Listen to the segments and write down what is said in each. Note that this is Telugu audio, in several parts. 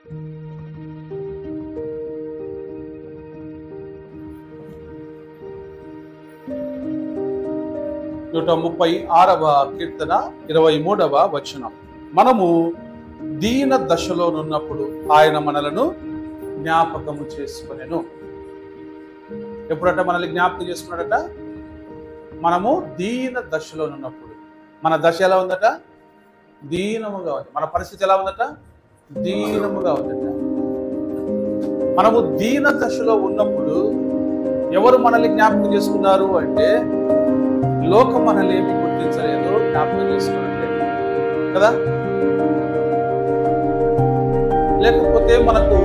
నూట 36వ కీర్తన 23వ వచనం. మనము దీన దశలోనున్నప్పుడు ఆయన మనలను జ్ఞాపకము చేసుకొనెను. ఎప్పుడట మనల్ని జ్ఞాపకం చేసుకున్నాడట? మనము దీన దశలోనున్నప్పుడు. మన దశ ఎలా ఉందట? దీనముగా ఉంది. మన పరిస్థితి ఎలా ఉందట? దీనముగా ఉందట. మనము దీన దశలో ఉన్నప్పుడు ఎవరు మనల్ని జ్ఞాపకం చేసుకున్నారు అంటే, లోకం మనల్ని ఏమి గుర్తించలేదు, జ్ఞాపకం చేసుకోవట్లేదు కదా. లేకపోతే మనకు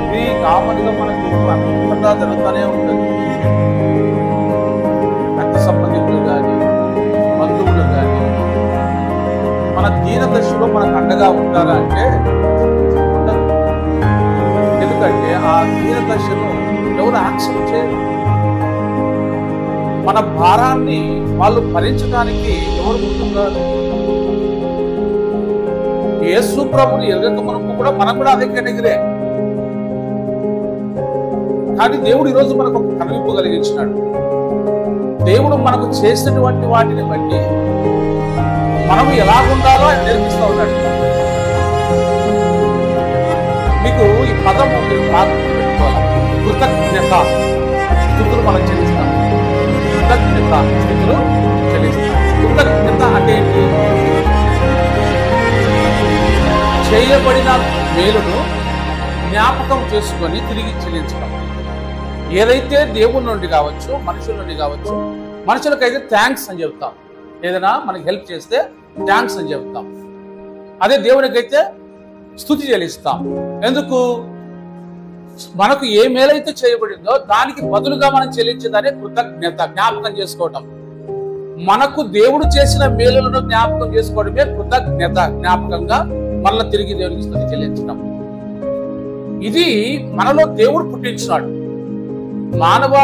ఇది కామన్గా మనకు అంతటా జరుగుతూనే ఉంటుంది. రక్త సంబంధికులు కానీ, బంధువులు కానీ మన దీన దశలో మనకు అండగా ఉంటారా అంటే ఉండదు. ఎందుకంటే ఆ దీన దశను ఎవరు యాక్సెప్ట్ చేయరు. మన భారాన్ని వాళ్ళు భరించడానికి ఎవరు ముందున్నారు? యేసు ప్రభుని ఎరగక మనకు కూడా మనం కూడా అదే కేటగిరే. కానీ దేవుడు ఈరోజు మనకు ఒక కనువిప్పు కలిగించినాడు. దేవుడు మనకు చేసినటువంటి వాటిని బట్టి మనం ఎలా ఉండాలో ఆయన నేర్పిస్తూ ఉన్నాడు. మీకు ఈ పదము మీరు బాగా పెట్టుకోవాలి. కృతజ్ఞత స్థుతులు మనం చెల్లిస్తాం. కృతజ్ఞత స్థుతులు చెల్లిస్తాం. కృతజ్ఞత అంటే ఏంటి? చేయబడిన మేలును జ్ఞాపకం చేసుకొని తిరిగి చెల్లించడం. ఏదైతే దేవుని నుండి కావచ్చు, మనుషుల నుండి కావచ్చు, మనుషులకైతే థ్యాంక్స్ అని చెప్తాం. ఏదైనా మనకి హెల్ప్ చేస్తే థ్యాంక్స్ అని చెప్తాం. అదే దేవునికైతే స్తుతి చెల్లిస్తాం. ఎందుకు? మనకు ఏ మేలైతే చేయబడిందో దానికి బదులుగా మనం చెల్లించేదాన్ని కృతజ్ఞత, జ్ఞాపకం చేసుకోవటం. మనకు దేవుడు చేసిన మేలులను జ్ఞాపకం చేసుకోవడమే కృతజ్ఞత. జ్ఞాపకంగా మళ్ళీ తిరిగి దేవునికి స్తుతి చెల్లించడం. ఇది మనలో దేవుడు పుట్టించినాడు. మానవ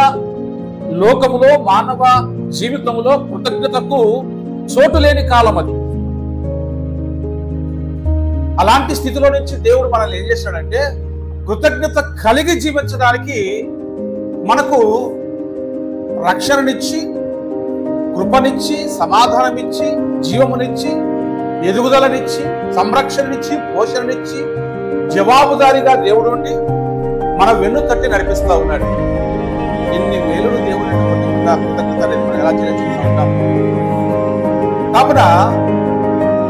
లోకములో, మానవ జీవితంలో కృతజ్ఞతకు చోటు లేని కాలం అది. అలాంటి స్థితిలో నుంచి దేవుడు మనల్ని ఏం చేశాడంటే, కృతజ్ఞత కలిగి జీవించడానికి మనకు రక్షణనిచ్చి, కృపనిచ్చి, సమాధానమిచ్చి, జీవమునిచ్చి, ఎదుగుదలనిచ్చి, సంరక్షణనిచ్చి, పోషణనిచ్చి, జవాబుదారీగా దేవుడు ఉండి మన వెన్ను తట్టి నడిపిస్తూ ఉన్నాడు. ఇన్ని మేలును దేవుడు కృతజ్ఞత మనం ఎలా చెల్లించుకుంటూ ఉంటాం. కావున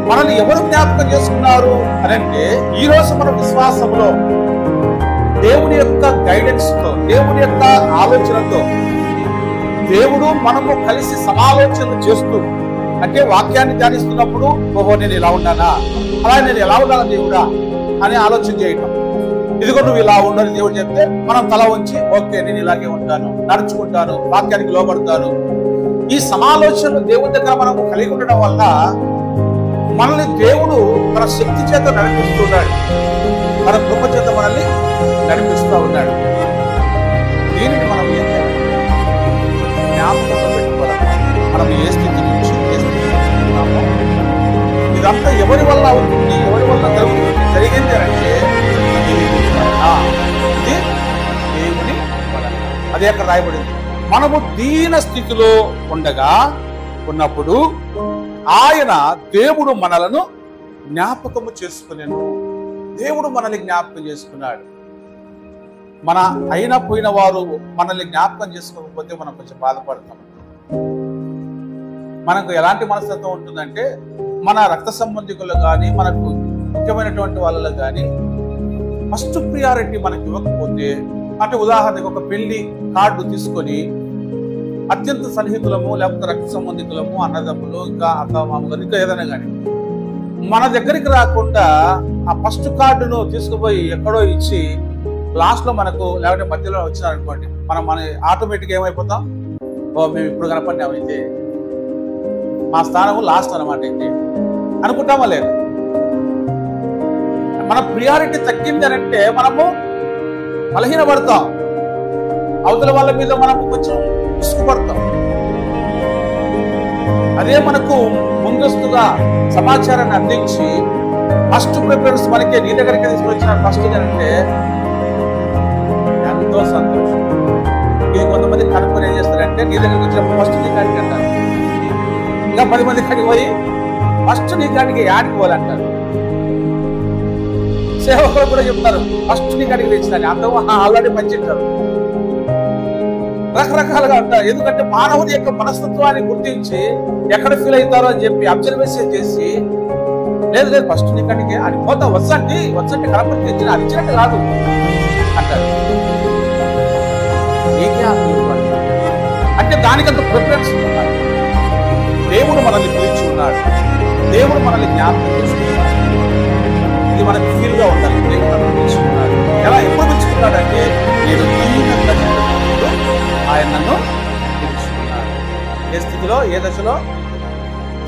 మనల్ని ఎవరు జ్ఞాపకం చేసుకున్నారు అని అంటే, ఈ రోజు మన విశ్వాసంలో దేవుని యొక్క గైడెన్స్ తో, దేవుని యొక్క ఆలోచనతో, దేవుడు మనము కలిసి సమాలోచనలు చేస్తూ, అంటే వాక్యాన్ని ధ్యానిస్తున్నప్పుడు, ఓహో నేను ఇలా ఉన్నానా, అలా నేను ఎలా ఉండాలా దేవుడా అని ఆలోచన చేయటం. ఇదిగో నువ్వు ఇలా ఉండని దేవుడు చెప్తే మనం తల ఉంచి ఓకే నేను ఇలాగే ఉంటాను, నడుచుకుంటాను, వాక్యానికి లోబడతాను. ఈ సమాలోచనలు దేవుడి దగ్గర మనము కలిగి ఉండడం వల్ల మనల్ని దేవుడు తన శక్తి చేత నడిపిస్తున్నాడు, తన కృప చేత మనల్ని నడిపిస్తూ ఉన్నాడు. దీనిని మనం ఏం చేయాలి? జ్ఞాపకంలో పెట్టుకోవాలి. మనం ఏ స్థితి నుంచి ఏ స్థితి ఉన్నామో ఇదంతా ఎవరి వల్ల అవుతుంది, ఎవరి వల్ల జరుగుతుంది, జరిగింది అంటే ఇది దేవుని వలన. అదే అక్కడ రాయబడింది. మనము దీన స్థితిలో ఉన్నప్పుడు ఆయన దేవుడు మనలను జ్ఞాపకము చేసుకునేను. దేవుడు మనల్ని జ్ఞాపకం చేసుకున్నాడు. మన అయినా పోయిన వారు మనల్ని జ్ఞాపకం చేసుకోకపోతే మనం కొంచెం బాధపడతాం. మనకు ఎలాంటి మనస్తత్వం ఉంటుందంటే, మన రక్త సంబంధికులు కానీ, మనకు ముఖ్యమైనటువంటి వాళ్ళలో కానీ ఫస్ట్ ప్రియారిటీ మనకి ఇవ్వకపోతే, అంటే ఉదాహరణకు ఒక పెళ్లి కార్డు తీసుకొని అత్యంత సన్నిహితులము, లేకపోతే రక్త సంబంధికులము, అన్నదమ్ములు, ఇంకా అక్క మామగారు, ఇంకా ఏదైనా కానీ మన దగ్గరికి రాకుండా ఆ ఫస్ట్ కార్డును తీసుకుపోయి ఎక్కడో ఇచ్చి లాస్ట్ లో మనకు లేకపోతే మధ్యలో వచ్చినారనుకోండి, మన ఆటోమేటిక్గా ఏమైపోతాం? ఓ మేము ఇప్పుడు కనపడినాం, అయితే మా స్థానము లాస్ట్ అనమాట అయితే అనుకుంటామా లేదు? మన ప్రియారిటీ తగ్గింది అని అంటే మనము బలహీనపడతాం, అవతల వాళ్ళ మీద మనము కొంచెం విసుగుపడతాం. అదే మనకు ముందస్తుగా సమాచారాన్ని అందించి ఫస్ట్ ప్రిఫరెన్స్ మనకి నీ దగ్గరికి తీసుకొచ్చిన ఫస్ట్ అంటే ఎంతో సంతోషం. ఇది కొంతమంది కనుక్కొని ఏం చేస్తారంటే నీ దగ్గరికి వచ్చినప్పుడు ఫస్ట్ నీ కాడికి అంటారు, ఇంకా 10 మంది కాడికి పోయి ఫస్ట్ నీ కాడికి యాడికి పోవాలంటారు. సేవకులు కూడా చెప్తారు ఫస్ట్ నీ కాడికి తెచ్చినాను, అందరూ ఆల్రెడీ పంచింటారు, రకరకాలుగా అంటారు. ఎందుకంటే మానవుని యొక్క మనస్తత్వాన్ని గుర్తించి ఎక్కడ ఫీల్ అవుతారో అని చెప్పి అబ్జర్వేషన్ చేసి లేదు లేదు ఫస్ట్ నీ కాడికి అది పోతా వచ్చండి కనపడి తెచ్చిన అది ఇచ్చినట్టు కాదు అంటారు. నీకే అంటే దానికంత ప్రిఫరెన్స్ ఉన్నాడు. దేవుడు మనల్ని పిలిచి ఉన్నాడు, దేవుడు మనల్ని జ్ఞాపకం చేసుకున్నాడు. ఇది మనకి ఫీల్ గా ఉండాలి. దేవుడు మనల్ని పిలుచుకున్నాడు. ఎలా ఎప్పుడు పిలుచుకున్నాడు అంటే నేను ఆయన నన్ను పిలుచుకున్నాడు. ఏ స్థితిలో, ఏ దశలో?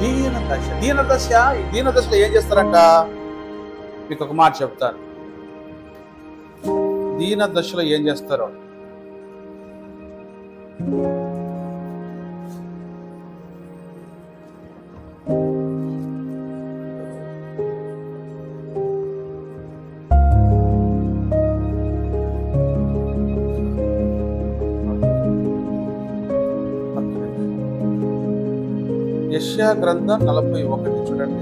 దీన దశ. దీన దశలో ఏం చేస్తారంట? మీకు ఒక మాట చెప్తాను. దీన దశలో ఏం చేస్తారో యెషయా గ్రంథం 41 చూడండి.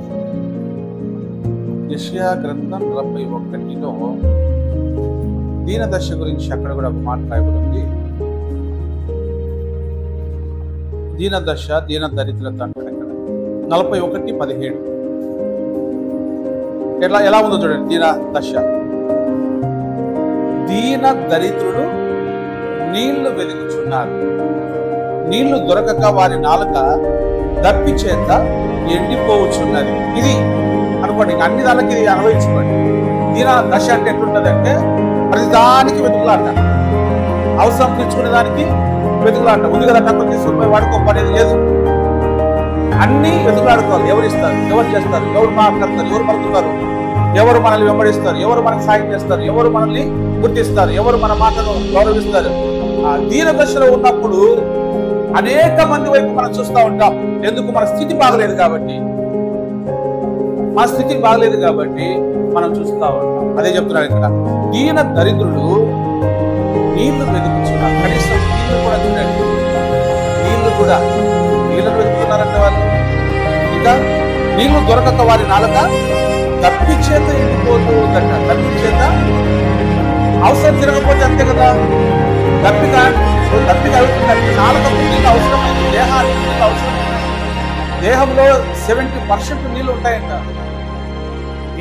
యెషయా గ్రంథం 41లో దీన దశ గురించి అక్కడ కూడా ఒక మాట రాయబడింది. దీన దశ, దీన దరిద్రత అంటాడు అక్కడ 41:17. ఎలా ఉందో చూడండి. దీన దశ. దీన దరిద్రుడు నీళ్లు వెలుగుచున్నారు, నీళ్లు దొరకక వారి నాలుక దప్పి చేత ఎండిపోవచ్చున్నది. ఇది అనుకోండి, అన్ని దానికి ఇది అనుభవించుకోండి. దీన దశ అంటే ఎట్లుంటదంటే ప్రతిదానికి వెతుకులాట, అవసరం తీర్చుకునే దానికి వెతుకులాట. ముందు కదా డబ్బులు తీసుకుని వాడుకోపనేది లేదు, అన్ని వెతుకులాడుకోవాలి. ఎవరు ఇస్తారు, ఎవరు చేస్తారు, ఎవరు మాట్లాడతారు, ఎవరు పలుకుతారు, ఎవరు మనల్ని వెంబడిస్తారు, ఎవరు మనకు సాయం చేస్తారు, ఎవరు మనల్ని గుర్తిస్తారు, ఎవరు మన మాటను గౌరవిస్తారు. ఆ దీన దశలో ఉన్నప్పుడు అనేక మంది వైపు మనం చూస్తూ ఉంటాం. ఎందుకు? మన స్థితి బాగలేదు కాబట్టి, మనం చూస్తూ ఉంటాం. అదే చెప్తున్నాడు ఇక్కడ. దీన దరిద్రుడు నీళ్లు వెతుకుతున్నారు. కనీసం నీళ్లు కూడా చూడండి, నీళ్లు వెతుకుతున్నారంటే వాళ్ళు. ఇంకా నీళ్లు దొరకక వారి నాలుక దప్పి చేత ఎండిపోతూ ఉందంట. దప్పి చేత అవసరం తిరగకపోతే అంతే కదా, దప్పిక అవుతుందంటే నాలుకకు నీళ్ళు అవసరమైంది, దేహానికి నీళ్ళు అవసరమైంది. దేహంలో 70% నీళ్లు ఉంటాయంట.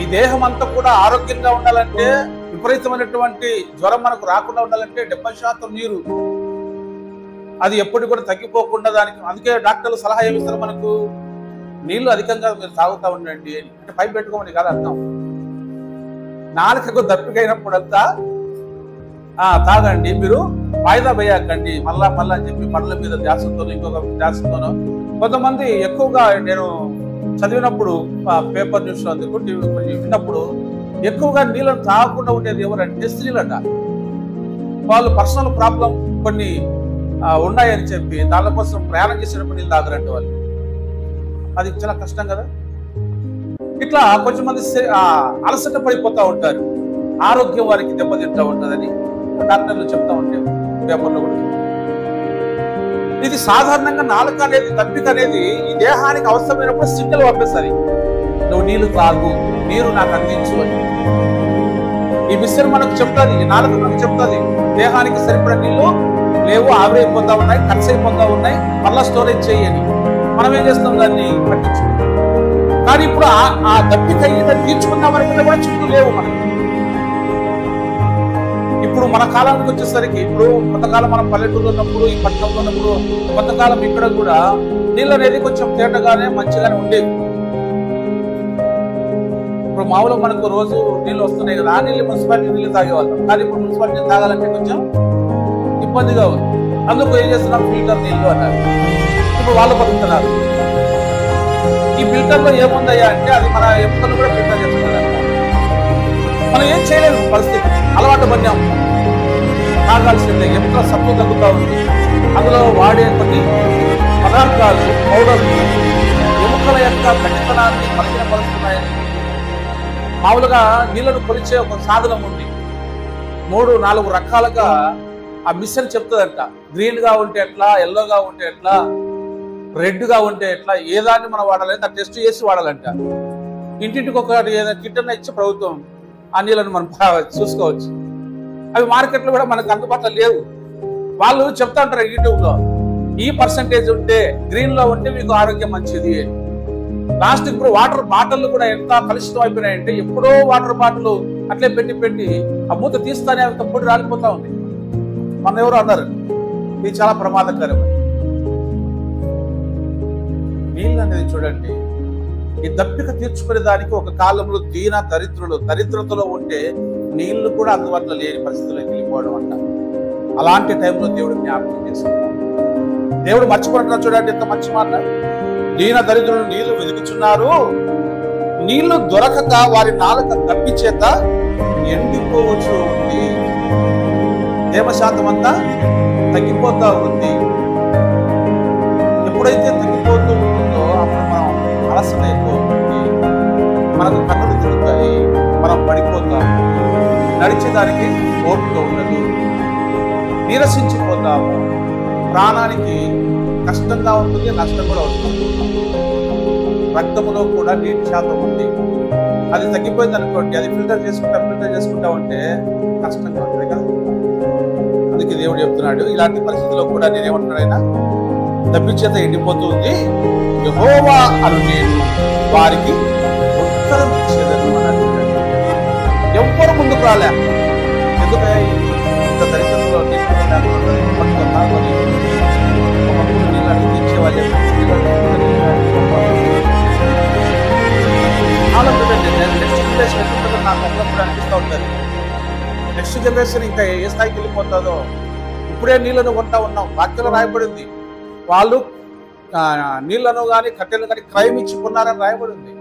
ఈ దేహం అంతా కూడా ఆరోగ్యంగా ఉండాలంటే, విపరీతమైనటువంటి జ్వరం మనకు రాకుండా ఉండాలంటే 70% నీరు. అది ఎప్పుడు కూడా తగ్గిపోకుండా దానికి. అందుకే డాక్టర్లు సలహా ఏమిస్తారు మనకు? నీళ్లు అధికంగా మీరు తాగుతూ ఉండండి అని. అంటే పైపు పెట్టుకోమని కాదు అర్థం. నాలుకకు దప్పికైనప్పుడంతా తాగండి, మీరు వాయిదా వేయకండి మళ్ళా అని చెప్పి పనుల మీద ధ్యాసతోనో ఇంకొక ధ్యాసతోనో. కొంతమంది ఎక్కువగా నేను చదివినప్పుడు పేపర్ న్యూస్ విన్నప్పుడు ఎక్కువగా నీళ్ళను తాగకుండా ఉండేది ఎవరంటే స్త్రీలట. వాళ్ళు పర్సనల్ ప్రాబ్లం కొన్ని ఉన్నాయని చెప్పి దానికోసం ప్రయాణం చేసినప్పుడు నీళ్ళు తాగరంటే వాళ్ళు. అది చాలా కష్టం కదా. ఇట్లా కొంచెం మంది అలసట పడిపోతూ ఉంటారు, ఆరోగ్యం వారికి దెబ్బతింటూ ఉంటుందని డాక్టర్లు చెప్తా ఉంటే పేపర్లో కూడా. ఇది సాధారణంగా నాలుక అనేది, దప్పిక అనేది ఈ దేహానికి అవసరమైనప్పుడు సిగ్నల్ పంపిస్తుంది, నువ్వు నీళ్లు తాగు, నీరు నాకు అందించు అని. ఈ విషయం మనకు చెప్తుంది, ఈ నాలుక మనకు చెప్తుంది దేహానికి సరిపడ నీళ్లు లేవు, ఆవిరైపోతా ఉన్నాయి, ఖర్చు అయిపోతా ఉన్నాయి, మళ్ళా స్టోరేజ్ చేయని. మనం ఏం చేస్తాం? దాన్ని పట్టించు. కానీ ఇప్పుడు ఆ దప్పిక తీర్చుకున్నాం అనుకుంటే కూడా చుట్టూ లేవు మనకి. ఇప్పుడు మన కాలానికి వచ్చేసరికి, ఇప్పుడు కొంతకాలం మనం పల్లెటూరులో ఉన్నప్పుడు, ఈ పట్టణంలో ఉన్నప్పుడు, కొంతకాలం ఇక్కడ కూడా నీళ్ళు అనేది కొంచెం తేటగానే మంచిగానే ఉండేవి. ఇప్పుడు మామూలుగా మనకు రోజు నీళ్ళు వస్తున్నాయి కదా, ఆ నీళ్ళు మున్సిపాలిటీ నీళ్ళు తాగేవాళ్ళం. కానీ ఇప్పుడు మున్సిపాలిటీ తాగాలంటే కొంచెం ఇబ్బందిగా ఉంది. అందుకు ఏం చేస్తున్నాం? ఫిల్టర్ నీళ్ళు అన్నారు. ఇప్పుడు వాళ్ళు బతుకుతున్నారు. ఈ ఫిల్టర్ లో ఏముందయ్యా అంటే అది మన ఎముకలు కూడా ఫిల్టర్ చేస్తున్నారు. మనం ఏం చేయలేము, పరిస్థితి అలవాటు పడ్డాం. తాగాల్సిందే, ఎముకల సత్తు తగ్గుతూ ఉంది. అందులో వాడే కొన్ని పదార్థాలు, పౌడర్లు ఎముకల యొక్క గట్టితనాన్ని బలహీనపరుస్తున్నాయని మామూలుగా నీళ్లను కొలిచే ఒక సాధనం ఉంది. 3-4 రకాలుగా ఆ మిషన్ చెప్తుందంట. గ్రీన్గా ఉంటే ఎట్లా, ఎల్లోగా ఉంటే ఎట్లా, రెడ్గా ఉంటే ఎట్లా, ఏ దాన్ని మనం వాడాలంటే ఆ టెస్ట్ చేసి వాడాలంట. ఇంటింటికి ఒక కిట్ అన్న ఇచ్చి ప్రభుత్వం ఆ నీళ్ళను మనం చూసుకోవచ్చు. అవి మార్కెట్లో కూడా మనకు అందుబాటులో లేవు. వాళ్ళు చెప్తా ఉంటారు యూట్యూబ్లో, ఈ పర్సంటేజ్ ఉంటే గ్రీన్లో ఉంటే మీకు ఆరోగ్యం మంచిది. లాస్ట్ ఇప్పుడు వాటర్ బాటిల్ కూడా ఎంత కలుషితం అయిపోయినాయంటే, ఎప్పుడో వాటర్ బాటిల్ అట్లే పెట్టి ఆ మూత తీస్తానే అంత పొడి రాలిపోతా ఉంది. మన ఎవరు అన్నారు ఇది చాలా ప్రమాదకరం. నీళ్ళు అనేది చూడండి, ఈ దప్పిక తీర్చుకునే దానికి ఒక కాలంలో దరిద్రతలో ఉంటే నీళ్లు కూడా అందుబాటులో లేని పరిస్థితుల్లోకి వెళ్ళిపోవడం అంట. అలాంటి టైంలో దేవుడు జ్ఞాపకం చేసుకుంటాడు. దేవుడు మర్చిపోతున్నా చూడండి ఎంత మంచి మాట. దీన దరిద్రులు నీళ్లు వెతుకుచున్నారు, నీళ్లు దొరకక వారి నాలుక దప్పి చేత ఎండిపోవచ్చు ఉంది. తేమ అంతా తగ్గిపోతా ఉంది. ఎప్పుడైతే తగ్గిపోతూ ఉంటుందో అప్పుడు మనం అలసట ఎక్కువ ఉంటుంది, మనకు కన్నులు తిరుగుతాయి, మనం పడిపోతాం, నడిచేదానికి ఓపిక ఉండదు, నీరసించిపోతాము, ప్రాణానికి కష్టంగా ఉంటుంది, నష్టం కూడా వస్తుంది. రక్తములో కూడా నీటి శాతం ఉంది, అది తగ్గిపోయింది అనుకోండి, అది ఫిల్టర్ చేసుకుంటా ఉంటే కష్టంగా ఉంటుంది కదా. అందుకే దేవుడు చెప్తున్నాడు, ఇలాంటి పరిస్థితుల్లో కూడా నేనేమంటున్నాడైనా దప్పిచేత ఎండిపోతుంది, యెహోవా అను నేను వారికి ఉత్తరం ఇచ్చేదను అని అంటున్నాడు. ఎవ్వరు ముందుకు రాలే. ఎందుకంటే ఇంత దరిద్రంలో అనిపిస్తూ ఉంటుంది. నెక్స్ట్ జనరేషన్ ఇంకా ఏ స్థాయికి వెళ్ళిపోతుందో. ఇప్పుడే నీళ్లను కొంటా ఉన్నాం. వాక్యంలో రాయబడింది, వాళ్ళు నీళ్లను కానీ కట్టెలను కానీ క్రయం ఇచ్చుకున్నారని రాయబడింది.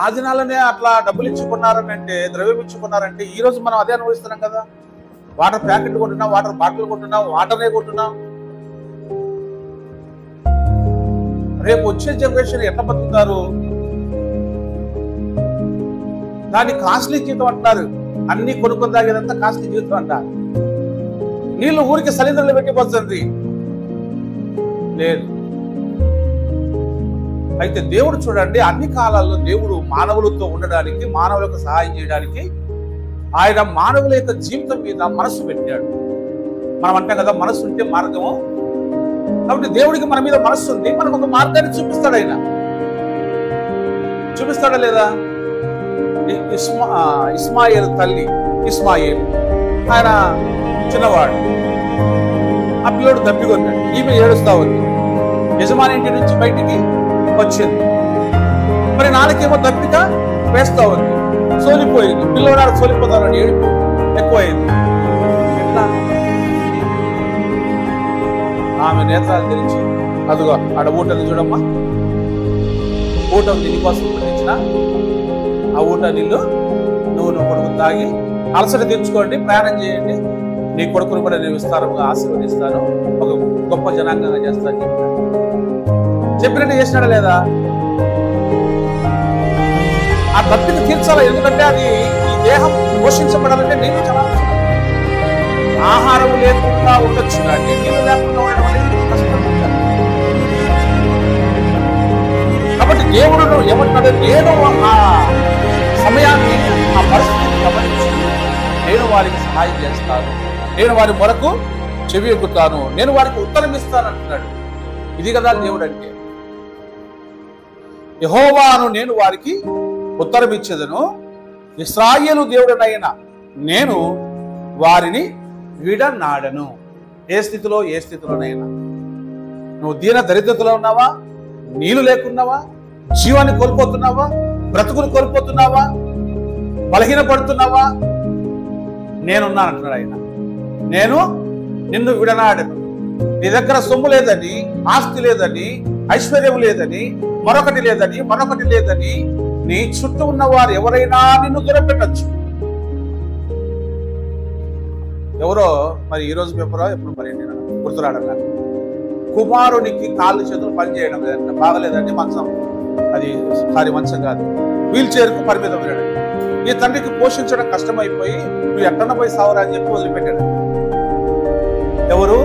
ఆ దినాలనే అట్లా డబ్బులు ఇచ్చుకున్నారని అంటే, ద్రవ్యం ఇచ్చుకున్నారంటే, ఈ రోజు మనం అదే అనుభవిస్తున్నాం కదా. వాటర్ ప్యాకెట్ కొంటున్నాం, వాటర్ బాటిల్ కొంటున్నాం, వాటర్నే కొంటున్నాం. రేపు వచ్చే జనరేషన్ ఎట్లా బతుకుతారు? దాన్ని కాస్ట్లీ జీవితం అంటున్నారు. అన్ని కొనుక్కొని తాగేదంతా కాస్ట్లీ జీవితం అంటారు. నీళ్లు ఊరికి సలిండర్లు పెట్టిపోతుంది లేదు. అయితే దేవుడు చూడండి, అన్ని కాలాల్లో దేవుడు మానవులతో ఉండడానికి, మానవులకు సహాయం చేయడానికి ఆయన మానవుల యొక్క జీవితం మీద మనసు పెట్టాడు. మనం అంటాం కదా, మనసు ఉంటే మార్గము. కాబట్టి దేవుడికి మన మీద మనసు ఉంది, మనకు ఒక మార్గాన్ని చూపిస్తాడు. ఆయన చూపిస్తాడా లేదా? ఇస్మాయిల్ తల్లి ఇస్మాయిల్, ఆయన చిన్నవాడు, ఆ పిల్లోడు దప్పికొన్నాడు, ఈమె ఏడుస్తా ఉంది. యజమాని ఇంటి నుంచి బయటికి వచ్చింది, మరి నాలుకేమో దప్పిక వేస్తా ఉంది, సోలిపోయింది. పిల్లవాడు సోలిపోతారని ఏడుపు ఎక్కువైంది. ఎట్లా? ఆమె నేత్రాలు తెరిచి, అదిగో ఆడ ఊటది చూడమ్మా, ఊటం దీనికోసం పండించిన ఆ ఊట నీళ్ళు నువ్వు కొడుకు తాగి అలసట తీర్చుకోండి, ప్రయాణం చేయండి, నీ కొడుకును కూడా నేను విస్తారంగా ఆశీర్వదిస్తాను, ఒక గొప్ప జనాంగంగా చేస్తాను చెప్పినట్టు చేసినాడా లేదా? ఆ దప్పిక తీర్చాలి. ఎందుకంటే అది ఈ దేహం పోషించబడాలంటే నీళ్ళు చాలా ఆహారం లేకుండా ఉండొచ్చు, కానీ నీళ్ళు లేకుండా ఉండడం అనేది కష్టం. కాబట్టి దేవుడు ఏమంటాడు, నేను ఆ సమయాన్ని, ఆ పరిస్థితిని గమనించి నేను వారికి సహాయం చేస్తాను, నేను వారి మొరకు చెవి ఎక్కుతాను, నేను వారికి ఉత్తరం ఇస్తాను అంటున్నాడు. ఇది కదా దేవుడు అంటే. యెహోవాను నేను వారికి ఉత్తరం ఇచ్చేదను, ఇశ్రాయేలు దేవుడనైనా నేను వారిని విడనాడను. ఏ స్థితిలోనైనా నువ్వు దీన దరిద్రతలో ఉన్నావా, నీళ్లు లేకున్నావా, జీవాన్ని కోల్పోతున్నావా, బ్రతుకులు కోల్పోతున్నావా, బలహీన పడుతున్నావా, నేనున్నానంటున్నాడు ఆయన. నేను నిన్ను విడనాడను. నీ దగ్గర సొమ్ము లేదని, ఆస్తి లేదని, ఐశ్వర్యం లేదని, మరొకటి లేదని నీ చుట్టూ ఉన్న వారు ఎవరైనా నిన్ను దూరపెట్టచ్చు. ఎవరో మరి ఈ రోజు పేపరో ఎప్పుడు మరి గుర్తురాడన్నా, కుమారునికి కాళ్ళు చేతులు పనిచేయడం లేదంట, బాగలేదండి మంచం, అది మంచం కాదు, వీల్ చైర్కు పరిమితమయ్యాడు. ఈ తండ్రికి పోషించడం కష్టమైపోయి నువ్వు ఎట్టన్న పోయి సావరా అని చెప్పి వదిలిపెట్టాడు. ఎవరు?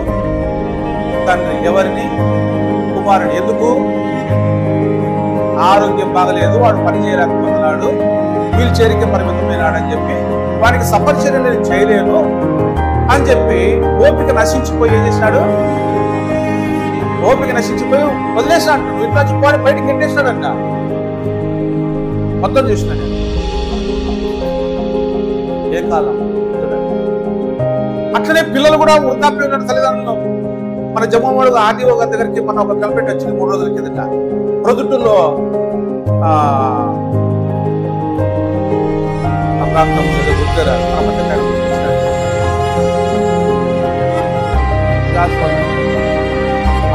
తండ్రి. ఎవరిని? కుమారుడు. ఎందుకు? ఆరోగ్యం బాగలేదు, వాడు పని చేయలేకపోతున్నాడు, వీల్ చైర్కి పరిమితమైనాడు అని చెప్పి వానికి సపరిచర్య నేను చేయలేను అని చెప్పి ఓపిక నశించిపోయి ఏం చేసినాడు? ఓపిక నశించిపోయి వదిలేసినాడు. నువ్వు ఇంట్లో నుంచి పోయి బయటికి పెట్టేసినాడంట. మొత్తం చూసినాడు. ఏ కాలం? అట్లనే పిల్లలు కూడా వృద్ధాప్యం ఉన్న తల్లిదండ్రులు. మన జమ్మవాడు ఆర్డీఓ గారి దగ్గరికి మన ఒక కంప్లైంట్ వచ్చింది 3 రోజుల కిందట. ప్రొద్దుటూరులో ప్రాంతం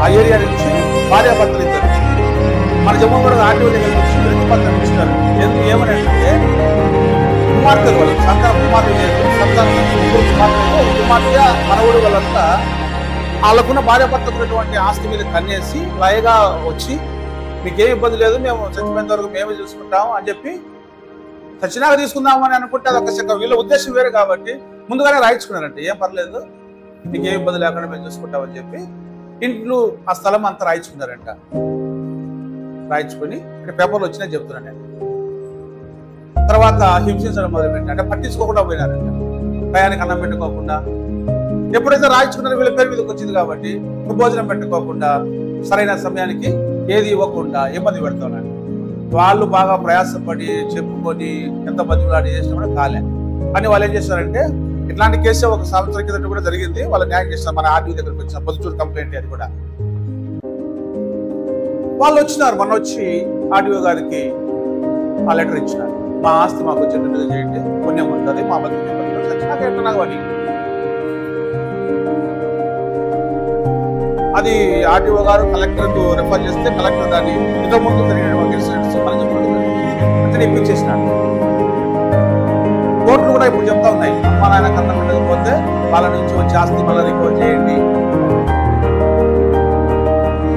ఆ ఏరియా నుంచి భార్యాభర్తలు ఇద్దరు మన జమ్మవాడు ఆర్డీఓ దగ్గరికి వచ్చి ప్రతిపత్రం ఇచ్చినారు. ఏమని అంటే కుమార్తెలు వాళ్ళు సంతానం కుమార్తె లేదు, సంతానం కుమార్తె మనవుడు వాళ్ళంతా వాళ్ళకున్న భార్యాభర్తకు ఉన్నటువంటి ఆస్తి మీద కన్నేసి లయగా వచ్చి మీకేం ఇబ్బంది లేదు, మేము చచ్చిపోయేంత వరకు మేమే చూసుకుంటాము అని చెప్పి చచ్చినాక తీసుకుందాము అని అనుకుంటే అది ఒక వీళ్ళ ఉద్దేశం వేరే కాబట్టి ముందుగానే రాయించుకున్నారంటే ఏం పర్లేదు నీకేం ఇబ్బంది లేకుండా మేము చూసుకుంటామని చెప్పి ఇంట్లో ఆ స్థలం అంతా రాయించుకున్నారంట. రాయించుకుని ఇక్కడ పేపర్లు వచ్చినా చెప్తున్నాను నేను. తర్వాత హింసించడం మొదలుపెట్టి అంటే పట్టించుకోకుండా పోయినారంట. టయానికి అన్నం పెట్టుకోకుండా, ఎప్పుడైతే రాయించుకున్నారో వీళ్ళ పేరు మీదకి వచ్చింది కాబట్టి భోజనం పెట్టుకోకుండా, సరైన సమయానికి ఏది ఇవ్వకుండా ఇబ్బంది పెడతానండి. వాళ్ళు బాగా ప్రయాసపడి చెప్పుకొని ఎంత బతిలాడి చేసినా కూడా కాలే అని వాళ్ళు ఏం చేస్తారంటే ఇట్లాంటి కేసు ఒక సంవత్సరం కింద కూడా జరిగింది. వాళ్ళు న్యాయం చేస్తారు. మన ఆర్డీఓ దగ్గరకు వచ్చిన పొద్దుటూరు కంప్లైంట్ అది కూడా వాళ్ళు వచ్చినారు. మొన్న వచ్చి ఆర్డీఓ గారికి ఆ లెటర్ ఇచ్చినారు. మా ఆస్తి మాకు వచ్చేటట్టుగా చేయండి, పుణ్యం ఉంటుంది, మా బతుకు చచ్చినాక ఎట్లా అని. అది ఆర్డీఓ గారు కలెక్టర్కు రెఫర్ చేస్తే కలెక్టర్ దాన్ని ఇంతకుముందు ఇప్పించేసినాడు. కోర్టులు కూడా ఇప్పుడు చెప్తా ఉన్నాయి అమ్మా నాయన కన్నం పెట్టకపోతే వాళ్ళ నుంచి వచ్చి ఆస్తి మళ్ళీ రికవర్ చేయండి.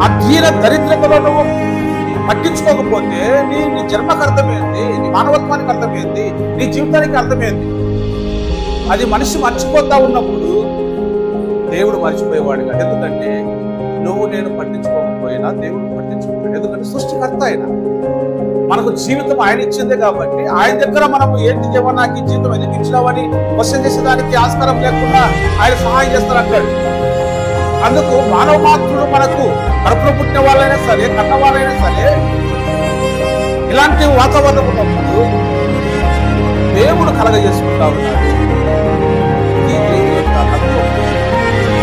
ఆ దీన దరిద్రతలో నువ్వు పట్టించుకోకపోతే నీ జన్మకు అర్థమైంది, నీ మానవత్వానికి అర్థమైంది, నీ జీవితానికి అర్థమైంది. అది మనిషి మర్చిపోతా ఉన్నప్పుడు దేవుడు మర్చిపోయేవాడుగా. ఎందుకంటే నువ్వు నేను పట్టించుకోకపోయినా దేవుడు పట్టించుకోలేడు. ఎందుకంటే సృష్టికర్త ఆయన. మనకు జీవితం ఆయన ఇచ్చిందే కాబట్టి ఆయన దగ్గర మనం ఏంటి దేవా నాకు ఈ జీవితం ఎందుకు ఇచ్చినావని క్వశ్చన్ చేసేదానికి ఆస్కారం లేకుండా ఆయన సహాయం చేస్తారంటాడు. అందుకు మానవ మాత్రులు మనకు కడుపులో పుట్టిన వాళ్ళైనా సరే కన్న వాళ్ళైనా సరే ఇలాంటి వాతావరణం ఉన్నప్పుడు దేవుడు కలగజేసుకుంటా ఉన్నాడు.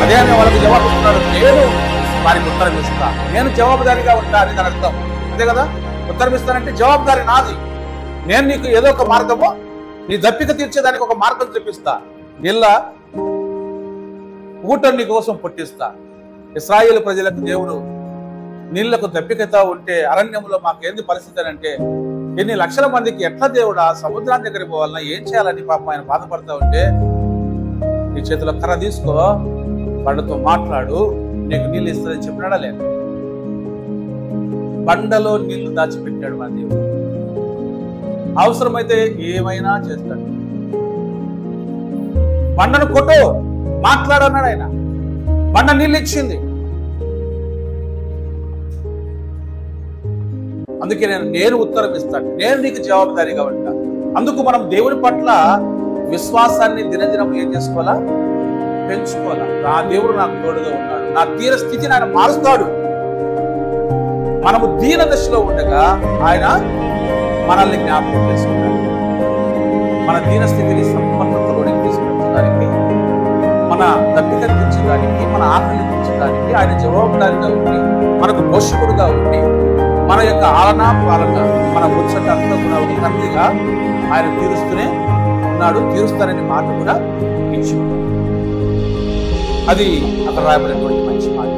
అదే అని వాళ్ళకి జవాబు ఇస్తున్నాడు. నేను వారికి ఉత్తరం ఇస్తా, నేను జవాబుదారిగా ఉంటా అని దాని అర్థం. అంతే కదా? ఉత్తరం ఇస్తానంటే జవాబుదారి నాది. నేను నీకు ఏదో ఒక మార్గమో నీ దప్పిక తీర్చేదానికి ఒక మార్గం చూపిస్తా. నీళ్ళ ఊటం నీ కోసం పుట్టిస్తా. ఇశ్రాయేలు ప్రజలకు దేవుడు నీళ్లకు దప్పికత ఉంటే అరణ్యంలో మాకేంది పరిస్థితి అంటే ఎన్ని లక్షల మందికి ఎట్లా దేవుడా సముద్రాన్ని దగ్గరికి పోవాలన్నా ఏం చేయాలని పాపం ఆయన బాధపడతా ఉంటే నీ చేతిలో కర్ర తీసుకో, బండతో మాట్లాడు, నీకు నీళ్ళు ఇస్తుందని చెప్పినాడా లేదు? బండలో నీళ్లు దాచిపెట్టాడు మన దేవుడు. అవసరమైతే ఏమైనా చేస్తాడు. బండను కొట్టు, మాట్లాడన్నాడు ఆయన. బండ నీళ్ళు ఇచ్చింది. అందుకే నేను ఉత్తరం ఇస్తాను, నేను నీకు జవాబుదారీగా ఉంటా. అందుకు మనం దేవుని పట్ల విశ్వాసాన్ని దినదినం ఏం చేసుకోవాలా? పెంచుకోవాలా. నా దేవుడు నాకు తోడుగా ఉన్నాడు, నా దీన స్థితిని ఆయన మారుస్తాడు. మనము దీన దశలో ఉండగా ఆయన మనల్ని జ్ఞాపకం చేసుకుంటాడు. మన దీన స్థితిని సంపన్నతలోనికి తీసుకెళ్ళడానికి, మన దప్పిక తీర్చడానికి, మన ఆకలిని తీర్చడానికి ఆయన జవాబుదారిగా ఉండి మనకు పోషకుడుగా ఉండి మన యొక్క ఆలన పాలన మన ముచ్చట అంతా కూడా ఒక తండ్రిగా ఆయన తీరుస్తూనే ఉన్నాడు. తీరుస్తానని మాట కూడా ఇచ్చి అది అక్కడ రాయబడినటువంటి మంచి మాట.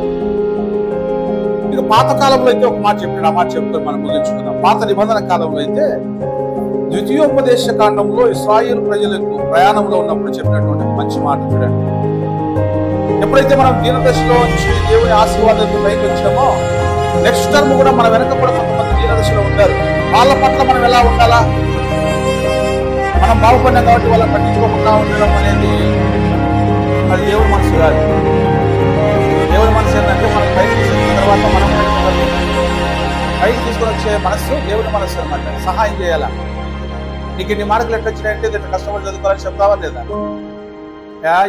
ఇక పాత కాలంలో అయితే ఒక మాట చెప్పాడు, ఆ మాట చెప్తే మనం ముగించుకుందాం. పాత నిబంధన కాలంలో అయితే ద్వితీయోపదేశ కాండంలో ఇశ్రాయేలు ప్రజలకు ప్రయాణంలో ఉన్నప్పుడు చెప్పినటువంటి మంచి మాట చూడండి. ఎప్పుడైతే మనం దీనదశలో నుంచి దేవుని ఆశీర్వాదాలకు పైకి వచ్చామో నెక్స్ట్ టర్మ్ కూడా మన వెనక కూడా కొంతమంది దీనదశలో ఉంటారు. వాళ్ళ పట్ల మనం ఎలా ఉండాలా, మనం బాగుపడినాం కాబట్టి వాళ్ళని పట్టించుకోకుండా ఉండడం అనేది అది దేవుడి మనసు కాదు. దేవుడి మనసు ఏంటంటే మనం పైకి తీసుకున్న తర్వాత మనం పైకి తీసుకొని వచ్చే మనస్సు దేవుడి మనస్సు అనమాట. సహాయం చేయాలా. నీకు ఇన్ని మార్కులు ఎట్లా వచ్చినాయంటే దీంట్లో కష్టపడి చదువుకోవాలని చెప్తావా లేదా?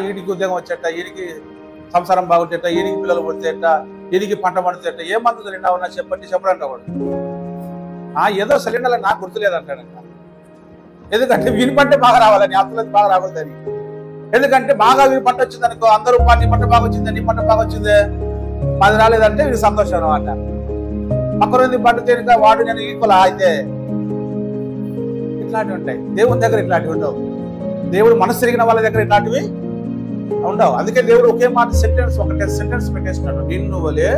ఈడికి ఉద్యోగం వచ్చేట, ఈడికి సంసారం బాగుంటేట, ఈడికి పిల్లలు పుడితేట, ఈడికి పంట పండుతేట, ఏ మందు తింటావన్నా చెప్పడంట వాడు. ఏదో సిలిండర్లో నాకు గుర్తులేదంటాడంట. ఎందుకంటే వీని పంట బాగా రావాలని, అత్తలకి బాగా రాకూడదని. ఎందుకంటే బాగా వీని పంట వచ్చింది అనుకో, అందరూ నీ పంట బాగా వచ్చింది, నీ పంట బాగా వచ్చింది, అది రాలేదంటే వీడి సంతోషం అనమాట. పక్కన పంట తేలిక వాడు నేను ఈక్వల్ అయితే ఇట్లాంటివి ఉంటాయి. దేవుని దగ్గర ఇట్లాంటివి ఉండవు. దేవుడు మనసు తిరిగిన వాళ్ళ దగ్గర ఇట్లాంటివి ఉండవు. అందుకే దేవుడు ఒకే మాట ఒకటే సెంటెన్స్ పెట్టేస్తున్నాడు, నిన్ను వలే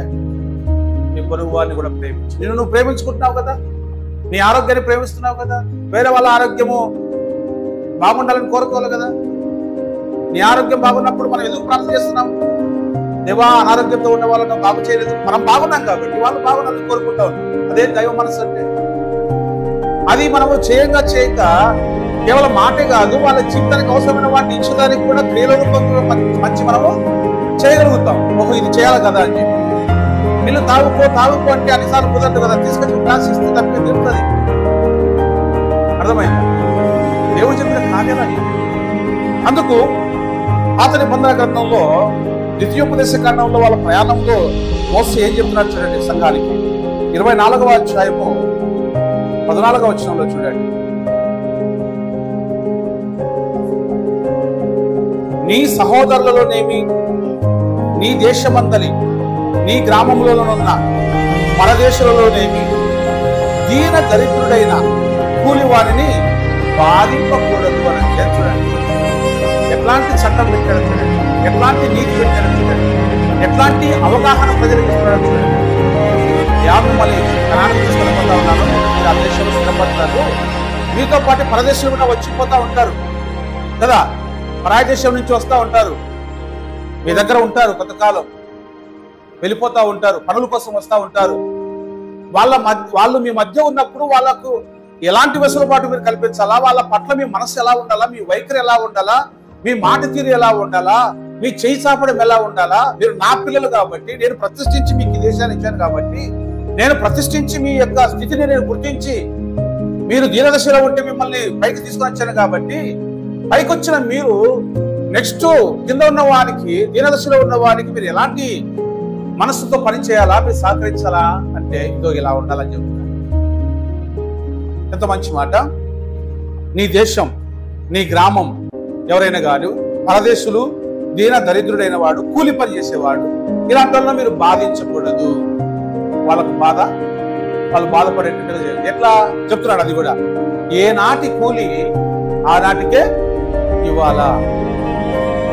నీ పొరుగు వారిని కూడా ప్రేమించు. నిన్ను నువ్వు ప్రేమించుకుంటున్నావు కదా, నీ ఆరోగ్యాన్ని ప్రేమిస్తున్నావు కదా, వేరే వాళ్ళ ఆరోగ్యము బాగుండాలని కోరుకోవాలి కదా. నీ ఆరోగ్యం బాగున్నప్పుడు మనం ఎందుకు ప్రార్థన చేస్తున్నాం? దేవా, అనారోగ్యంతో ఉన్న వాళ్ళను బాగు చేయలేదు, మనం బాగున్నాం కాబట్టి వాళ్ళు బాగున్నారని కోరుకుంటా ఉన్నాం. అదే దైవ మనసు అంటే. అది మనము చేయక కేవలం మాటే కాదు, వాళ్ళ జీవితానికి అవసరమైన వాటిని ఇచ్చడానికి కూడా క్రియల రూపంలో మంచి మనము చేయగలుగుతాం. ఓహో, ఇది చేయాలి కదా అని చెప్పి. వీళ్ళు తాగుకో అంటే అన్నిసార్లు కుదరదు కదా, తీసుకొచ్చి క్లాస్ ఇస్తే తప్పి తిరుగుతుంది. అర్థమైంది? దేవుడు చెప్పిన కార్యాలని. అందుకు పాత నిబంధన గ్రంథంలో, ద్వితీయోపదేశ కాండంలో వాళ్ళ ప్రయాణంలో మోసే ఏం చెప్తున్నారు చూడండి సంఘానికి. 24వ అధ్యాయము 14వ వచనంలో చూడండి. నీ సహోదరులలోనేమి, నీ దేశమందలి, నీ గ్రామంలోనున్న పరదేశులలోనేమి దీన దరిద్రుడైన కూలివారిని బాధింపకూడదు అని చూడండి. ఎట్లాంటి చట్టం పెట్టాడు చూడండి, ఎట్లాంటి నీతి పెట్టాడు చూడండి, ఎట్లాంటి అవగాహన ప్రజలకు ఇస్తున్నాడు చూడండి. మిమ్మల్ని కణానికి తీసుకెళ్ళిపోతా ఉన్నాను, మీరు ఆ దేశంలో స్థిరపడతారు, మీతో పాటు పరదేశంలో కూడా వచ్చిపోతా ఉంటారు కదా, పరాయ దేశం నుంచి వస్తూ ఉంటారు, మీ దగ్గర ఉంటారు, కొంతకాలం వెళ్ళిపోతూ ఉంటారు, పనుల కోసం వస్తూ ఉంటారు. వాళ్ళు మీ మధ్య ఉన్నప్పుడు వాళ్ళకు ఎలాంటి వెసులుబాటు మీరు కల్పించాలా, వాళ్ళ పట్ల మీ మనసు ఎలా ఉండాలా, మీ వైఖరి ఎలా ఉండాలా, మీ మాట తీరు ఎలా ఉండాలా, మీ చేయి చాపడం ఎలా ఉండాలా. మీరు నా పిల్లలు కాబట్టి, నేను ప్రతిష్ఠించి మీకు ఈ దేశాన్ని ఇచ్చాను కాబట్టి, నేను ప్రతిష్ఠించి మీ యొక్క స్థితిని నేను గుర్తించి, మీరు దీనదశలో ఉంటే మిమ్మల్ని పైకి తీసుకొని వచ్చాను కాబట్టి, పైకి వచ్చిన మీరు నెక్స్ట్ కింద ఉన్న వారికి, దీనదశలో ఉన్న వారికి మీరు ఎలాంటి మనస్సుతో పని చేయాలా, మీరు సహకరించాలా అంటే ఇదో ఇలా ఉండాలని చెప్తున్నారు. ఎంత మంచి మాట. నీ దేశం, నీ గ్రామం ఎవరైనా కాదు, పరదేశులు, దీన దరిద్రుడైన వాడు, కూలి పని చేసేవాడు, ఇలాంటి వాళ్ళని మీరు బాధించకూడదు. వాళ్ళకు వాళ్ళు బాధపడేటట్టుగా చేయాలి. ఎట్లా చెప్తున్నాడు అది కూడా, ఏనాటి కూలి ఆనాటికే ఇవ్వాలా.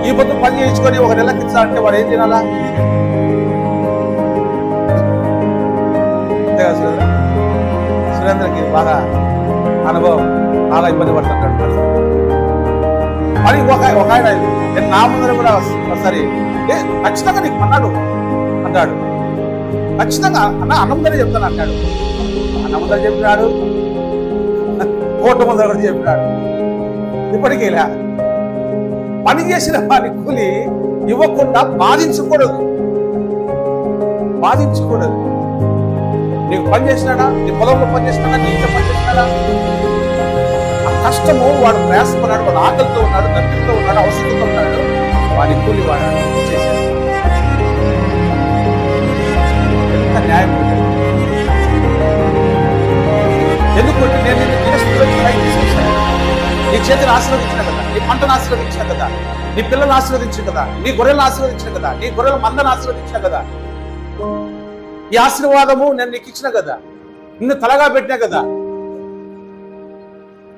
ఈ పొద్దు పని చేయించుకొని ఒక నెలకి ఇచ్చాలంటే వాడు ఏం తినాలా? సురేంద్రకి బాగా అనుభవం, చాలా ఇబ్బంది పడుతుంటాడు. మరి ఒక ఆయన నేను నా ముందర కూడా సరే ఖచ్చితంగా నీకు అన్నాడు అంటాడు, ఖచ్చితంగా అన్నం ముందరే చెప్తాను అంటాడు. అన్నం ముందర చెప్పినాడు, కోట ముందర కూడా చెప్పినాడు. ఇప్పటికీ ఇలా పని చేసిన వారి కూలి ఇవ్వకుండా బాధించకూడదు. నీకు పని చేసినాడా, నీ పొలంలో పని చేసినాడా, నీ ఇంట్లో పని చేసినాడా, ఆ కష్టము వాడు ప్రయాసపడ్డాడు, వాడు ఆకలితో ఉన్నాడు, దత్తితో ఉన్నాడు, అవసరంతో ఉన్నాడు, వాడి కూలి వాడు చేశాడు. ఎంత న్యాయం! ఎందుకంటే నేను నిన్ను దినస్థితిలోకి పైకి తీసుకొచ్చాను. నీ చేతిని ఆశీర్వదించిన కదా, నీ పంటను ఆశీర్వదించిన కదా, నీ పిల్లలను ఆశీర్వదించిన కదా, నీ గొర్రెలను ఆశీర్వదించిన కదా, నీ గొర్రెల మందను ఆశీర్వదించిన కదా. ఈ ఆశీర్వాదము నేను నీకు ఇచ్చిన కదా, నిన్ను తలగా పెట్టినా కదా.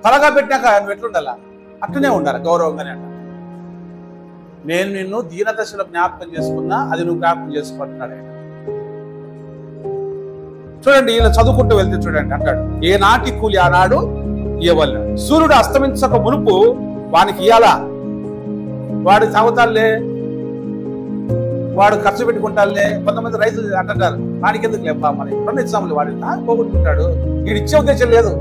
తలగా పెట్టినాక నువ్వు ఎట్లుండాలా? అట్లనే ఉండాలి, గౌరవంగానే ఉండాలి. నేను నిన్ను దీనదశలో జ్ఞాపకం చేసుకున్నా, అది నువ్వు జ్ఞాపకం చేసుకుంటున్నాడు ఆయన. చూడండి, ఇలా చదువుకుంటూ వెళ్తే చూడండి అంటాడు, ఏనాటి కూలి ఆనాడు ఇవ్వాలి. సూర్యుడు అస్తమించక మునుపు వానికి ఇయ్యాలా? వాడి తాగుతాలే, వాడు ఖర్చు పెట్టుకుంటారులే. కొంతమంది రైతులు అంటారు, వాడికి ఎందుకు లేపా మరి రెండు ఇచ్చాములే, వాడు పోగొట్టుకుంటాడు, వీడు ఇచ్చే ఉద్దేశం లేదు.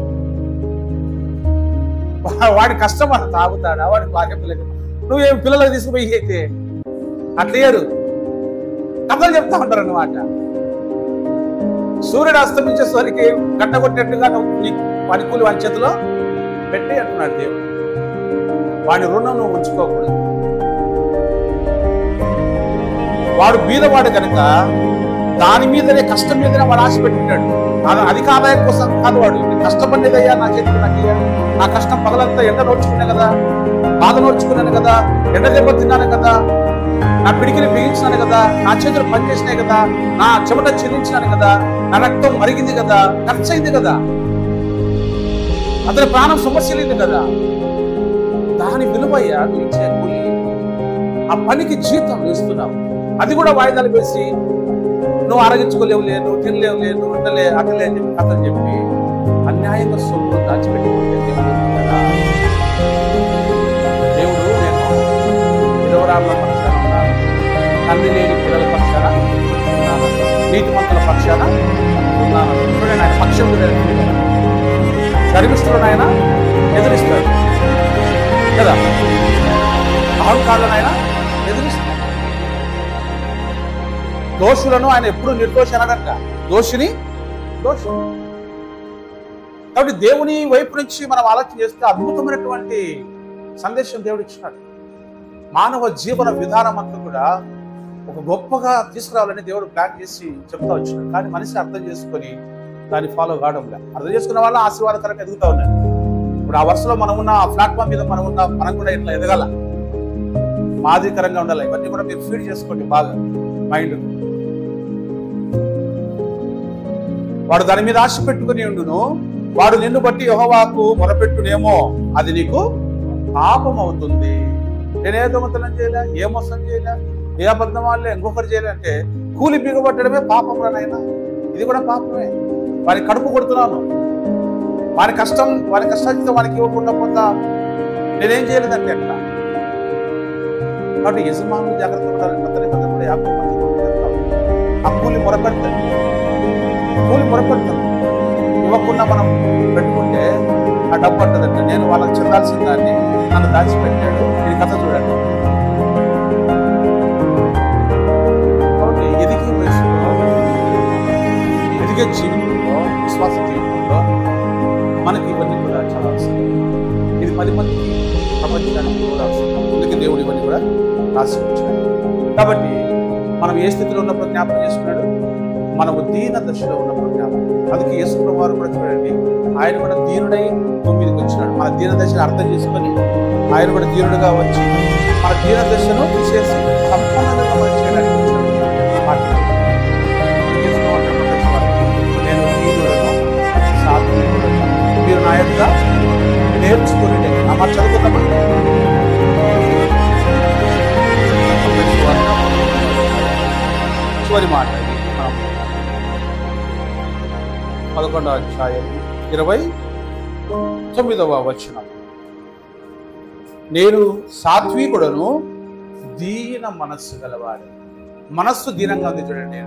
వాడి కష్టం అని తాగుతాడా, వాడి భార్య పిల్లలు, నువ్వేం పిల్లలకు తీసుకుపోయి అయితే అట్లేరు కథలు చెప్తా ఉంటారు అన్నమాట. సూర్యుడు అస్తమించేసరికి గట్టగొట్టేట్టుగా వాడి కూలి వాడి చేతిలో పెట్టి అంటున్నాడు దేవుడు. వాడి రుణం నువ్వు ఉంచుకోకూడదు. వాడు బీదవాడు కనుక దాని మీదనే, కష్టం మీదనే వాడు ఆశ పెట్టుకుంటాడు. అధిక ఆదాయం కోసం కాదు, వాడు కష్టపడేదయ్యా నా చేతికి నాకు ఇయ్యాడు, నా కష్టం పగలంతా ఎండ నోడ్చుకున్నాను కదా, బాధ నోడ్చుకున్నాను కదా, ఎండ దెబ్బ తిన్నాను కదా, నా పిడికిని బిగించినాను కదా, నా చేతులు పనిచేసినాయి కదా, నా చెమట చెల్లించినాను కదా, నా రక్తం మరిగింది కదా, ఖర్చు అయింది కదా, అతని ప్రాణం సమస్యలేదు కదా, దాని విలువయ్యా నువ్వు ఇచ్చే కూలి. ఆ పనికి జీతం ఇస్తున్నావు, అది కూడా వాయిదాలు వేసి నువ్వు అరగించుకోలేవులే, నువ్వు తినలేవులే, నువ్వు ఉండలే అటలే అని చెప్పి కథలు చెప్పి అన్యాయంగా సొమ్మును దాచిపెట్టుకుంటే దేవుడు నేను విధవరాళ్ళ పక్షాన ఉన్నాను, తండ్రి లేని పిల్లల పక్షాన ఉన్నాను, నీతిమంతుల పక్షాన ఉన్నాను. చూడండి, ఆయన పక్షం గర్విస్తులను ఆయన ఎదురిస్తాడు కదా, అహంకారులను ఆయన ఎదురిస్తాడు. దోషులను ఆయన ఎప్పుడు నిర్దోషి అనడంట, దోషిని దోషి. కాబట్టి దేవుని వైపు నుంచి మనం ఆలోచన చేస్తే అద్భుతమైనటువంటి సందేశం దేవుడు ఇచ్చినాడు. మానవ జీవన విధానం అంతా కూడా ఒక గొప్పగా తీసుకురావాలని దేవుడు ప్లాన్ చేసి చెప్తా వచ్చినాడు. కానీ మనిషి అర్థం చేసుకొని దాన్ని ఫాలో కావడంలే. అర్థం చేసుకున్న వాళ్ళ ఆశీర్వాదకరంగా ఎదుగుతా ఉన్నారు. ఇప్పుడు ఆ వరుసలో మనం ఉన్న, ఆ ప్లాట్ఫామ్ మీద మనం ఉన్న, మనం కూడా ఇట్లా ఎదగాల, మాదిరికరంగా ఉండాలి. ఇవన్నీ కూడా మీరు ఫీడ్ చేసుకోండి బాగా మైండ్. వాడు దాని మీద ఆశ పెట్టుకుని ఉండును, వాడు నిన్ను బట్టి యెహోవాకు మొరపెట్టునేమో, అది నీకు పాపం అవుతుంది. నేనే దొంగతనం చేయలే, ఏ మోసం చేయలే, ఏ అబద్ధం వాళ్ళే, ఇంకొకరు చేయలే అంటే కూలి బిగబట్టడమే పాపం రానైనా, ఇది కూడా పాపమే. వారి కడుపు కొడుతున్నాను, వారి కష్టానికి వారికి ఇవ్వకుండా పోతా నేనేం చేయలేదంటే ఎట్లా. కాబట్టి యజమానులు జాగ్రత్త పడాలి. కొత్త కూడా 50 మంది ఆ కూలి మొరపెడతారు, ఇవ్వకుండా మనం పెట్టుకుంటే ఆ డబ్బు అంటదంటే నేను వాళ్ళకి చెందాల్సిన దాన్ని నన్ను దాచిపెట్టాడు. ఇది కథ చూడండి. కాబట్టి ఎదిగే వయసులో, ఎదిగే జీవితంలో, విశ్వాస జీవితంలో మనకి ఇవన్నీ కూడా చాలా అవసరం. ఇది 10 మందికి ప్రపంచానికి కూడా అవసరం. అందుకే దేవుడు ఇవన్నీ కూడా రాసి ఉంచాడు. కాబట్టి మనం ఏ స్థితిలో ఉన్నప్పుడు జ్ఞాపకం చేసుకున్నాడు, మనము దీన దశలో ఉన్నప్పుడు జ్ఞాపకం. అందుకే యేసుప్రభువు వారు కూడా చూడండి, ఆయన కూడా దీనుడై భూమి మీదకి వచ్చినాడు. మన దీన దశను అర్థం చేసుకొని ఆయన కూడా దీనుడుగా వచ్చి మన దీన దశను తీసేసి సంపూర్ణంగా మనం చేయడానికి వచ్చాడు. నేను దీనుడను, సాత్వికుడను, మీరు నా యొక్క నేర్చుకుని అమ్మ చదువుకున్నామా. చివరి మాట 11వ అధ్యాయం 29వ వచనం. నేను సాత్వికుడను, దీన మనస్సు గలవాడు. మనస్సు దీనంగా ఉంది చూడండి.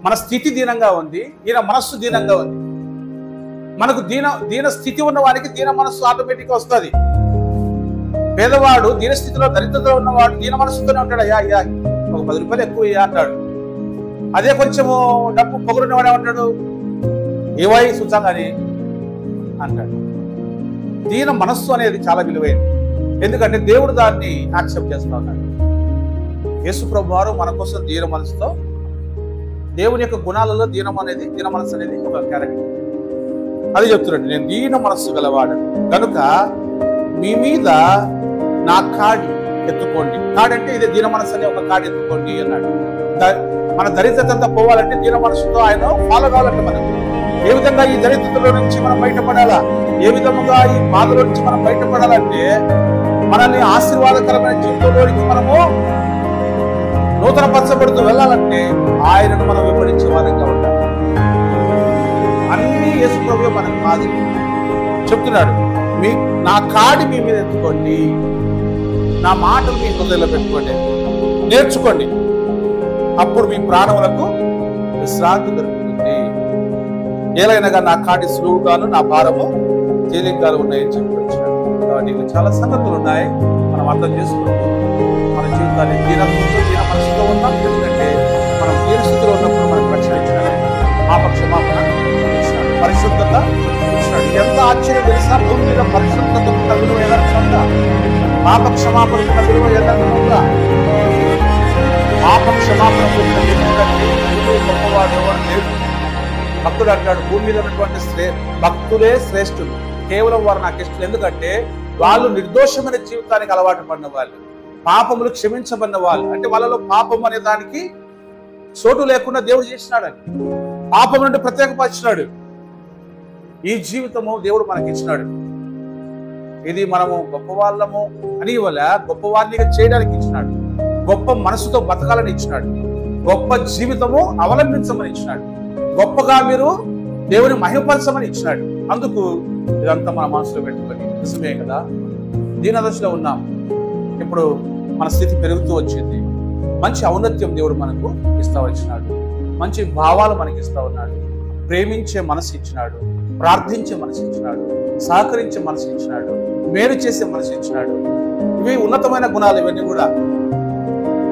మన స్థితి దీనంగా ఉంది, ఈయన మనస్సు దీనంగా ఉంది. మనకు దీన స్థితి ఉన్న వారికి దీన మనస్సు ఆటోమేటిక్గా వస్తుంది. పేదవాడు దీన స్థితిలో, దరిద్రతలో ఉన్నవాడు దీన మనస్సుతోనే ఉంటాడు. అయ్యా ఒక 10 రూపాయలు ఎక్కువ అంటాడు. అదే కొంచెము డబ్బు పొగరున్నవాడే ఉంటాడు, ఏవై సుచాగాని అంటాడు. దీన మనస్సు అనేది చాలా విలువైనది. ఎందుకంటే దేవుడు దాన్ని యాక్సెప్ట్ చేస్తూ ఉన్నాడు. యేసు ప్రభువు వారు మన కోసం దీన మనసుతో, దేవుని యొక్క గుణాలలో దీన మనస్సు అనేది ఒక క్యారెక్టర్. అది చెప్తున్నాడు, నేను దీన మనస్సు గలవాడు కనుక మీ మీద నా కాడి ఎత్తుకోండి. కాడి అంటే ఇదే, దీన మనస్సు అనే ఒక కాడి ఎత్తుకోండి అన్నాడు. మన దరిద్రతంతా పోవాలంటే దీన మనస్సుతో ఆయన ఫాలో కావాలంటే మనం ఏ విధంగా ఈ దరిద్రతలో నుంచి మనం బయటపడాలా, ఏ విధముగా ఈ బాధలో నుంచి మనం బయటపడాలంటే మనల్ని ఆశీర్వాదకరమైన జీవితంలోనికి మనము నూతన పరచబడుతూ వెళ్ళాలంటే ఆయనను మనం వెంబడించే వారంగా ఉండాలి. అన్ని యేసు ప్రభువే మనకు మాదిరి. చెప్తున్నాడు, నా కాడి మీ మీద ఎత్తుకోండి, నా మాటలు మీ హృదయంలో పెట్టుకోండి. నేర్చుకోండి. అప్పుడు మీ ప్రాణములకు విశ్రాంతి దొరుకుతుంది. ఏలైనగా నా కాటి సులువుగాను నా భారము తేలికగాను ఉన్నాయని చెప్పి వచ్చాడు. కాబట్టి ఇంకా చాలా సంగతులు ఉన్నాయి, మనం అర్థం చేసుకుంటూ మన జీవితాన్ని దీన మనసులో ఉన్నాం. ఎందుకంటే మనం దీన స్థితిలో ఉన్నప్పుడు మనకు రక్షణ ఇచ్చినాడు, పాపక్షమాపణ ఇచ్చినాడు, పరిశుద్ధత ఇచ్చినాడు. ఎంత ఆశ్చర్యం తెలుసా, భూమి మీద పరిశుద్ధతకు విలువ ఏదైనా ఉందా? పాప క్షమాపణకు విలువ ఏదైనా ఉందా? పాప క్షమాపణ గొప్పవాడు ఎవరు లేడు. భక్తుడు అంటాడు, భూమి మీద ఉన్నటువంటి భక్తులే శ్రేష్ఠులు, కేవలం వారు నాకు ఇష్టం. ఎందుకంటే వాళ్ళు నిర్దోషమైన జీవితానికి అలవాటు పడిన వాళ్ళు, పాపములు క్షమించబడిన వాళ్ళు. అంటే వాళ్ళలో పాపం అనే దానికి చోటు లేకుండా దేవుడు చేసినాడని, పాపం నుండి ప్రత్యేకపరిచినాడు. ఈ జీవితము దేవుడు మనకి ఇచ్చినాడు. ఇది మనము గొప్పవాళ్ళము అని వల్ల గొప్పవారినిగా చేయడానికి ఇచ్చినాడు, గొప్ప మనసుతో బతకాలని ఇచ్చినాడు, గొప్ప జీవితము అవలంబించమని ఇచ్చినాడు, గొప్పగా మీరు దేవుని మహిమపరచమని ఇచ్చినాడు. అందుకు ఇదంతా మన మనసులో పెట్టుకొని, నిజమే కదా, దీనదశలో ఉన్నాం, ఇప్పుడు మన స్థితి పెరుగుతూ వచ్చింది, మంచి ఔన్నత్యం దేవుడు మనకు ఇస్తా వచ్చినాడు, మంచి భావాలు మనకి ఇస్తా ఉన్నాడు, ప్రేమించే మనసు ఇచ్చినాడు, ప్రార్థించే మనసు ఇచ్చినాడు, సహకరించే మనసు ఇచ్చినాడు, మేలు చేసే మనసు ఇచ్చినాడు. ఇవి ఉన్నతమైన గుణాలు. ఇవన్నీ కూడా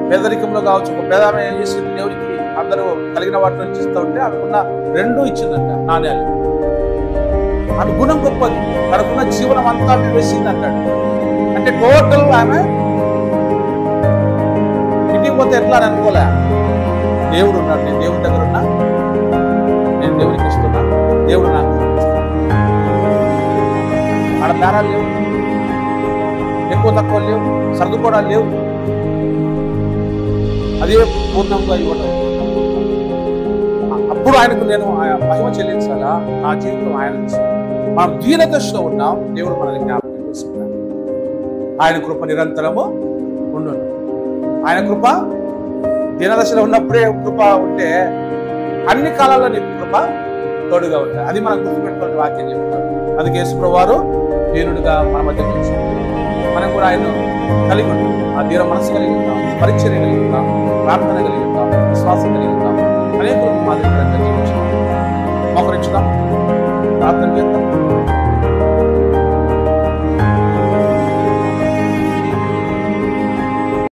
పేదరికంలో కావచ్చు. ఒక పేదామె ఏం చేసింది, దేవుడికి అందరూ కలిగిన వాటిలో ఇస్తూ ఉంటే ఆమెకున్న రెండూ ఇచ్చిందంట, నాణ్యాలు. ఆమె గుణం గొప్పది, తనకున్న జీవనం అంతా వేసింది అంటాడు. అంటే టోటల్ ఆమె ఇంటికి పోతే ఎట్లా అని అనుకోలే, దేవుడు ఉన్నాడు, నేను దేవుడి దగ్గర ఉన్నా, నేను దేవుడికి ఇస్తున్నా, దేవుడు నాకు ఆడ బేరాలు లేవు, ఎక్కువ తక్కువ లేవు, సర్దుకోవడాలు లేవు. అదే పూర్ణంగా ఇవ్వడం. అప్పుడు ఆయనకు నేను మహిమ చెల్లించాలా, నా జీవితం ఆయన. మనం దీనదశలో ఉన్నాం, దేవుడు మనల్ని జ్ఞాపకం చేసుకున్నాడు. ఆయన కృప నిరంతరము ఉండు. ఆయన కృప దీనదశలో ఉన్నప్పుడే కృప ఉంటే అన్ని కాలాల్లో నీకు కృప తోడుగా ఉంటాయి. అది మనం గుర్తుపెట్టుకునే వాక్యం చెప్తారు. అందుకే యేసుప్రభువు వారు దీనుడిగా మన మధ్య కూర్చుంటారు. మనం కూడా ఆయన కలిగి ఉంటాం, ఆ దీన మనసు కలిగి ఉంటాం, పరిచర్య కలిగి ఉంటాం, ప్రార్థన కలిగి ఉంటాం, విశ్వాసం కలిగి ఉంటాం, అనేక మాదిరిగా జీవించాం. మోకరించుదాం, ప్రార్థన చేద్దాం.